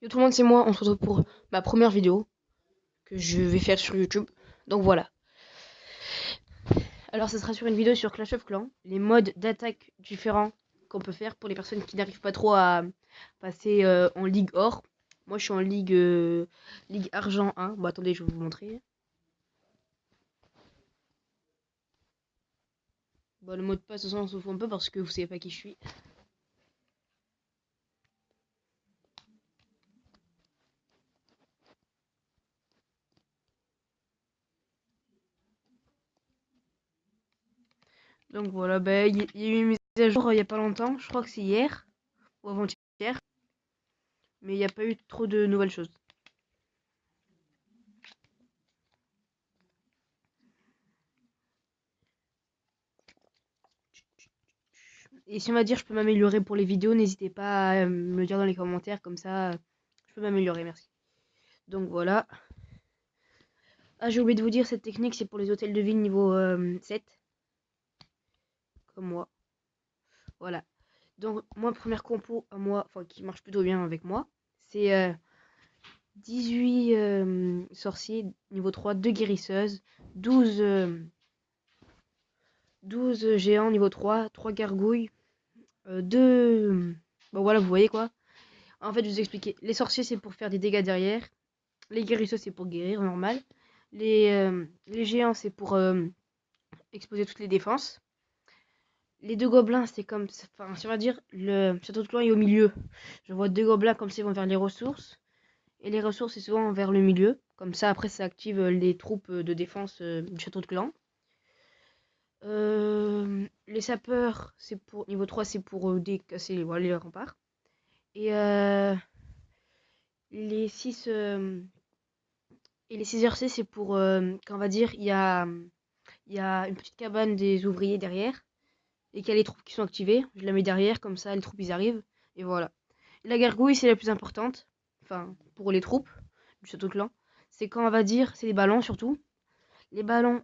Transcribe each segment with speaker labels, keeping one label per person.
Speaker 1: Yo tout le monde, c'est moi, on se retrouve pour ma première vidéo que je vais faire sur YouTube. Donc voilà. Alors ça sera sur une vidéo sur Clash of Clans, les modes d'attaque différents qu'on peut faire pour les personnes qui n'arrivent pas trop à passer en Ligue Or. Moi je suis en Ligue Argent 1. Bon attendez, je vais vous montrer. Bon, le mot de passe, on s'en fout un peu parce que vous savez pas qui je suis. Donc voilà, bah, il y a eu une mise à jour il y a pas longtemps, je crois que c'est hier ou avant-hier, mais il n'y a pas eu trop de nouvelles choses. Et si on va dire je peux m'améliorer pour les vidéos, n'hésitez pas à me le dire dans les commentaires, comme ça je peux m'améliorer, merci. Donc voilà. Ah, j'ai oublié de vous dire, cette technique c'est pour les hôtels de ville niveau 7, comme moi. Voilà. Donc moi, première compo à moi, enfin qui marche plutôt bien avec moi, c'est 18 sorciers niveau 3, 2 guérisseuses, 12, 12 géants niveau 3, 3 gargouilles, 2... Bon voilà, vous voyez quoi. En fait, je vais vous expliquer. Les sorciers, c'est pour faire des dégâts derrière. Les guérisseurs, c'est pour guérir, normal. Les géants, c'est pour exposer toutes les défenses. Les deux gobelins, c'est comme... Enfin, si on va dire, le château de clan est au milieu. Je vois deux gobelins comme ça, ils vont vers les ressources. Et les ressources, c'est souvent vers le milieu. Comme ça, après, ça active les troupes de défense du château de clan. Les sapeurs, c'est pour... Niveau 3, c'est pour casser voilà, les remparts. Et les 6... et les 6 RC, c'est pour... quand on va dire, il y a une petite cabane des ouvriers derrière et qu'il y a les troupes qui sont activées. Je la mets derrière, comme ça les troupes ils arrivent. Et voilà. La gargouille, c'est la plus importante. Enfin, pour les troupes du château de clan. C'est quand on va dire, c'est les ballons surtout. Les ballons,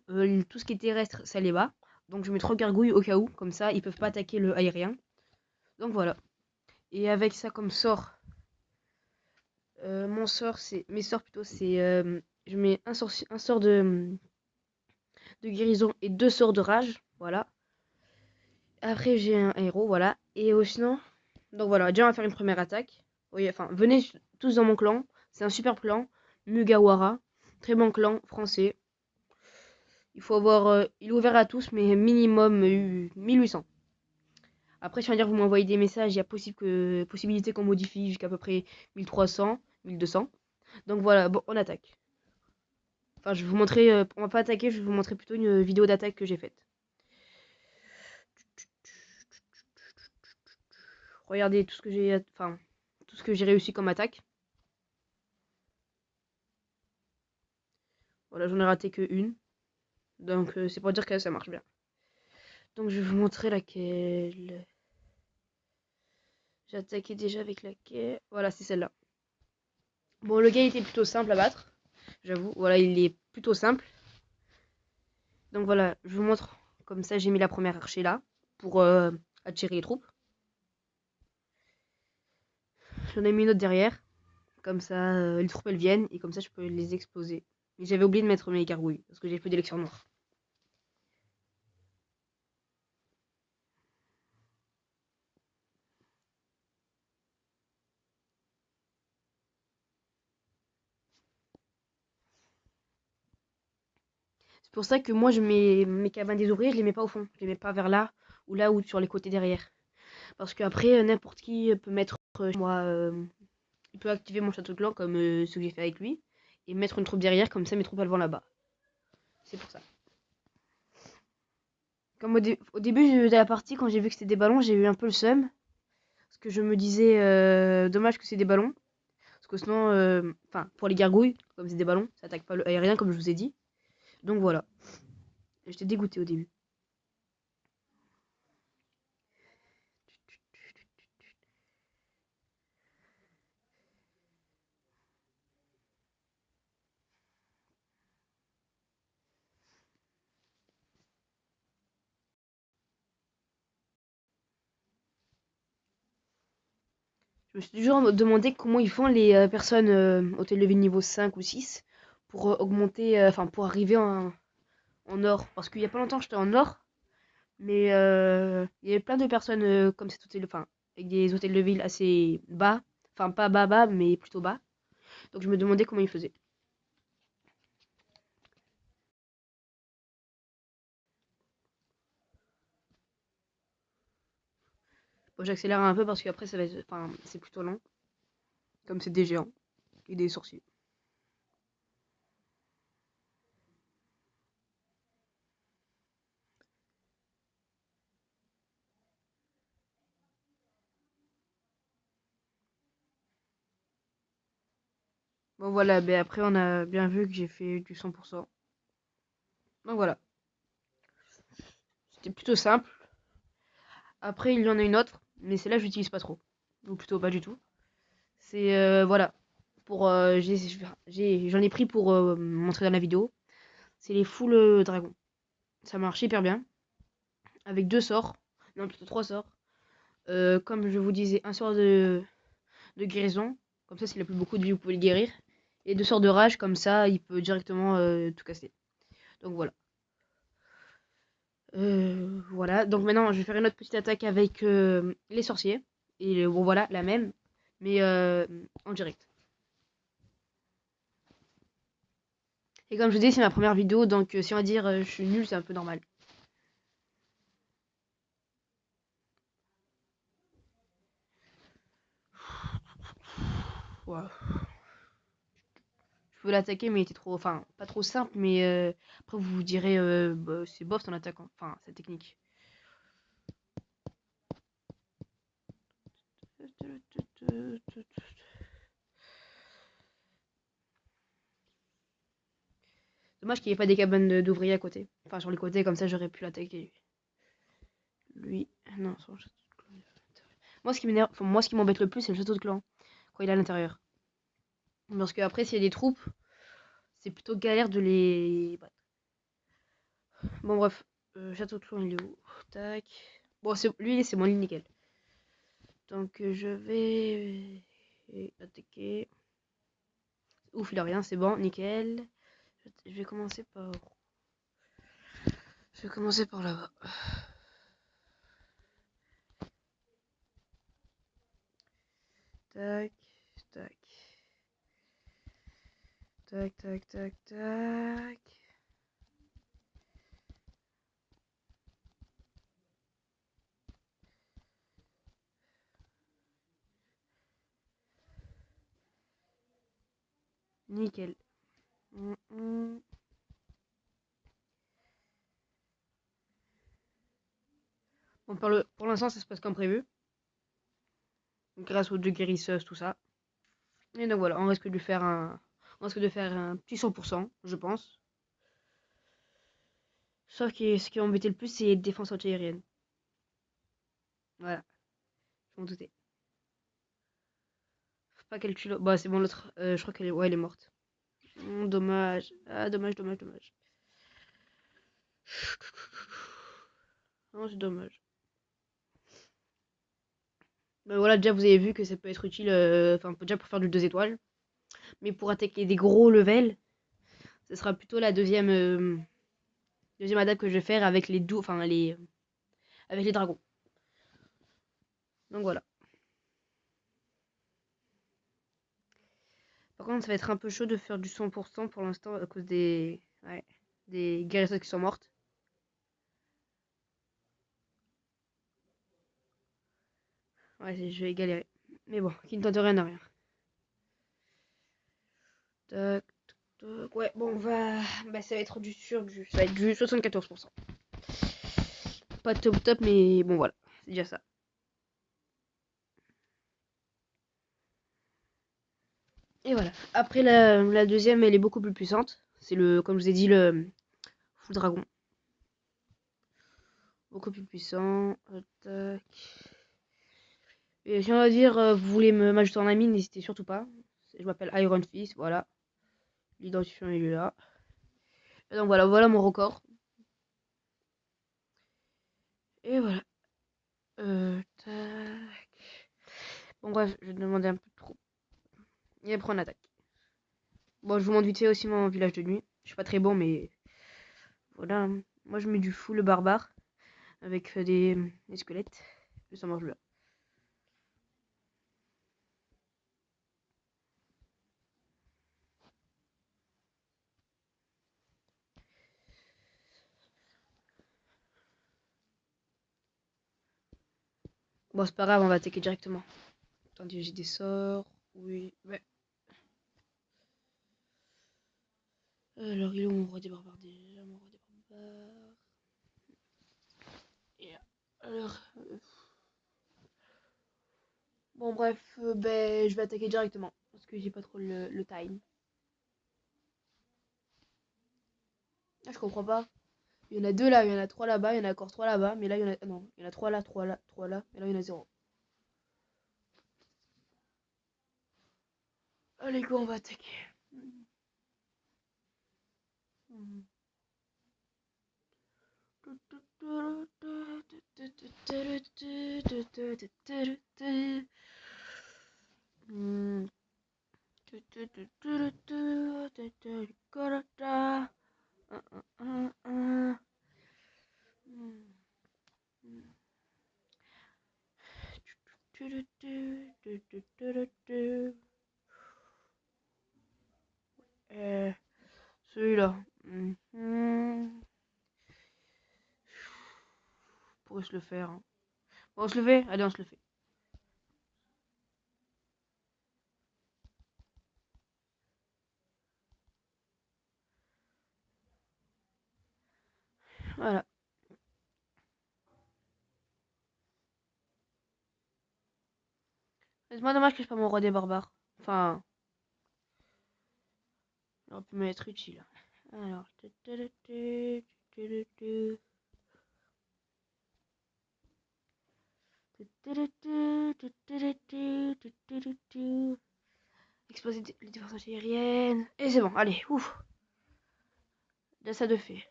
Speaker 1: tout ce qui est terrestre, ça les bat. Donc je mets 3 gargouilles au cas où. Comme ça, ils peuvent pas attaquer le aérien. Donc voilà. Et avec ça comme sort, mon sort, c'est. Mes sorts plutôt, c'est. Je mets un sort de guérison et 2 sorts de rage. Voilà. Après, j'ai un héros, voilà. Et sinon, donc voilà, déjà on va faire une première attaque. Oui, enfin, venez tous dans mon clan. C'est un super clan. Mugawara. Très bon clan français. Il faut avoir. Il est ouvert à tous, mais minimum 1800. Après, si on va dire vous m'envoyez des messages, il y a possibilité qu'on modifie jusqu'à peu près 1300, 1200. Donc voilà, bon, on attaque. Enfin, je vais vous montrer. On va pas attaquer, je vais vous montrer plutôt une vidéo d'attaque que j'ai faite. Regardez tout ce que j'ai. Enfin, tout ce que j'ai réussi comme attaque. Voilà, j'en ai raté que une. Donc c'est pour dire que ça marche bien. Donc je vais vous montrer laquelle. J'ai attaqué déjà avec laquelle. Voilà, c'est celle-là. Bon, le gars était plutôt simple à battre. J'avoue, voilà, il est plutôt simple. Donc voilà, je vous montre. Comme ça, j'ai mis la première archer là. Pour attirer les troupes. J'en ai mis une autre derrière. Comme ça, les troupes elles viennent. Et comme ça, je peux les exploser. Mais j'avais oublié de mettre mes gargouilles. Parce que j'ai fait d'élection noire. C'est pour ça que moi, je mets mes cabanes des ouvriers, je les mets pas au fond. Je les mets pas vers là ou sur les côtés derrière. Parce qu'après, n'importe qui peut mettre moi. Il peut activer mon château de clan comme ce que j'ai fait avec lui. Et mettre une troupe derrière, comme ça mes troupes elles vont là-bas. C'est pour ça. Comme au début de la partie, quand j'ai vu que c'était des ballons, j'ai eu un peu le seum. Parce que je me disais, dommage que c'est des ballons. Parce que sinon, enfin, pour les gargouilles, comme c'est des ballons, ça attaque pas le aérien, comme je vous ai dit. Donc voilà. J'étais dégoûté au début. Je me suis toujours demandé comment ils font les personnes hôtel de ville niveau 5 ou 6 pour augmenter, enfin pour arriver en or. Parce qu'il y a pas longtemps j'étais en or, mais il y avait plein de personnes comme cet hôtel, enfin avec des hôtels de ville assez bas, enfin pas bas bas, mais plutôt bas. Donc je me demandais comment ils faisaient. Bon, j'accélère un peu parce qu'après ça va être, enfin c'est plutôt lent, comme c'est des géants et des sorciers. Bon voilà, ben après on a bien vu que j'ai fait du 100%. Donc voilà, c'était plutôt simple. Après il y en a une autre, mais celle-là j'utilise pas trop. Ou plutôt pas du tout. C'est voilà, pour j'en ai pris pour montrer dans la vidéo. C'est les full dragons. Ça marche hyper bien avec deux sorts, non plutôt trois sorts. Comme je vous disais, un sort de guérison, comme ça s'il a plus beaucoup de vie vous pouvez le guérir. Et deux sorts de rage, comme ça il peut directement tout casser. Donc voilà. Voilà, donc maintenant je vais faire une autre petite attaque avec les sorciers. Et bon voilà, la même, mais en direct. Et comme je dis, c'est ma première vidéo, donc si on va dire je suis nul, c'est un peu normal. Ouais. Je peux l'attaquer, mais il était trop. Enfin, pas trop simple, mais après vous vous direz, bah, c'est bof ton attaque, hein. Enfin, cette technique. Dommage qu'il n'y ait pas des cabanes d'ouvriers à côté. Enfin, sur les côtés, comme ça j'aurais pu l'attaquer. Lui. Non, son château de clan. Moi, ce qui m'énerve, enfin, moi, ce qui m'embête le plus, c'est le château de clan, quand il est à l'intérieur. Parce que après, s'il y a des troupes, c'est plutôt galère de les battre. Bon, bref. Château de clan, il est où? Tac. Bon, lui, c'est mon lit nickel. Donc, je vais attaquer. Ouf, il a rien, c'est bon, nickel. Je vais commencer par. Je vais commencer par là-bas. Tac, tac. Tac, tac, tac, tac. Nickel. Bon, pour l'instant, ça se passe comme prévu. Grâce aux deux guérisseuses, tout ça. Et donc voilà, on risque de faire on risque de faire un petit 100%, je pense. Sauf que ce qui m'a embêté le plus, c'est les défenses antiaériennes. Voilà, je m'en doutais. Faut pas qu'elle tue l'autre. Bah, c'est bon, l'autre. Je crois qu'elle est... Ouais, elle est morte. Dommage. Ah, dommage, dommage, dommage. Non, c'est dommage. Bah voilà, déjà, vous avez vu que ça peut être utile. Enfin, déjà pour faire du 2 étoiles. Mais pour attaquer des gros levels, ce sera plutôt la deuxième attaque que je vais faire avec les enfin, avec les dragons. Donc voilà. Par contre, ça va être un peu chaud de faire du 100% pour l'instant à cause ouais, des guérisseuses qui sont mortes. Ouais, je vais galérer. Mais bon, qui ne tente rien à rien. Tac, tac, tac. Ouais, bon, on va. Bah, ça va être ça va être du 74%. Pas top top, mais bon, voilà. C'est déjà ça. Et voilà. Après, la deuxième, elle est beaucoup plus puissante. C'est comme je vous ai dit, le full dragon. Beaucoup plus puissant. Tac. Et si on va dire, vous voulez m'ajouter en ami, n'hésitez surtout pas. Je m'appelle Iron Fist, voilà. L'identifiant il est là. Et donc voilà, voilà mon record. Et voilà. Tac. Bon bref, je vais demander un peu trop. Et après on attaque. Bon, je vous montre vite fait aussi mon village de nuit. Je suis pas très bon, mais voilà. Moi, je mets du full barbare avec des squelettes. Et ça marche bien. Bon, c'est pas grave, on va attaquer directement. Attendez, j'ai des sorts. Oui, ouais. Alors, il est où mon roi des barbares déjà? Mon roi des barbares. Et alors, bon, bref, ben, je vais attaquer directement. Parce que j'ai pas trop le time. Ah, je comprends pas. Il y en a deux là, il y en a trois là-bas, il y en a encore trois là-bas. Mais là, il y en a. Non, il y en a trois là, trois là, trois là. Et là, il y en a zéro. Allez, go, on va attaquer. Celui-là. Pourrait se le faire. Hein. Bon, on se le fait. Allez, on se le fait. Voilà. C'est moins dommage que je pas mon roi des barbares. Enfin, on peut m'être utile. Alors. Exploser les défenses antiaériennes. Et c'est bon, allez, ouf. Là, ça de fait.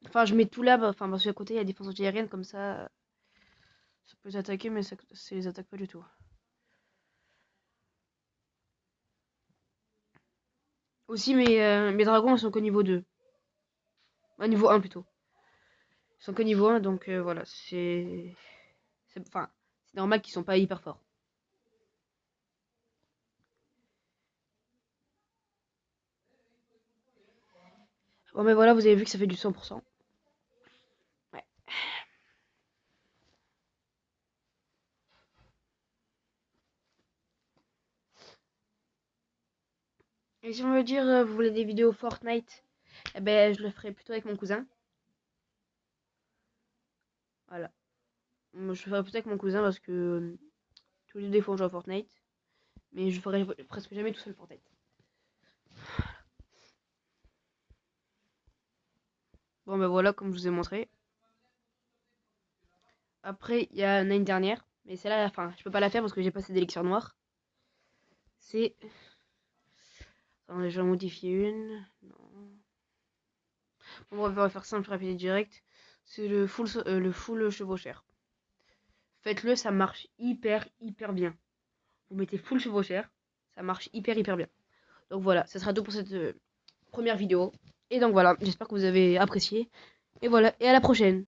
Speaker 1: Enfin, je mets tout là, enfin, parce qu'à côté, il y a défense antiaérienne, comme ça peut les attaquer, mais ça les attaque pas du tout. Aussi, mes dragons, ils sont qu'au niveau 2. Niveau 1 plutôt. Ils sont qu'au niveau 1, donc voilà, enfin, c'est normal qu'ils sont pas hyper forts. Bon, mais voilà, vous avez vu que ça fait du 100%. Ouais. Et si on veut dire, vous voulez des vidéos Fortnite, eh ben, je le ferai plutôt avec mon cousin. Voilà. Moi, je le ferai plutôt avec mon cousin parce que tous les deux, des fois, on joue à Fortnite. Mais je ferai presque jamais tout seul Fortnite. Bon, ben voilà, comme je vous ai montré. Après, il y en a une dernière. Mais celle-là, enfin, je peux pas la faire parce que j'ai pas assez d'élixir noir. C'est. Attendez, je vais en modifier une. Non. Bon, bref, on va faire simple, rapide et direct. C'est le full chevaucheur. Faites-le, ça marche hyper bien. Vous mettez full chevaucheur, ça marche hyper bien. Donc voilà, ça sera tout pour cette première vidéo. Et donc voilà, j'espère que vous avez apprécié. Et voilà, et à la prochaine.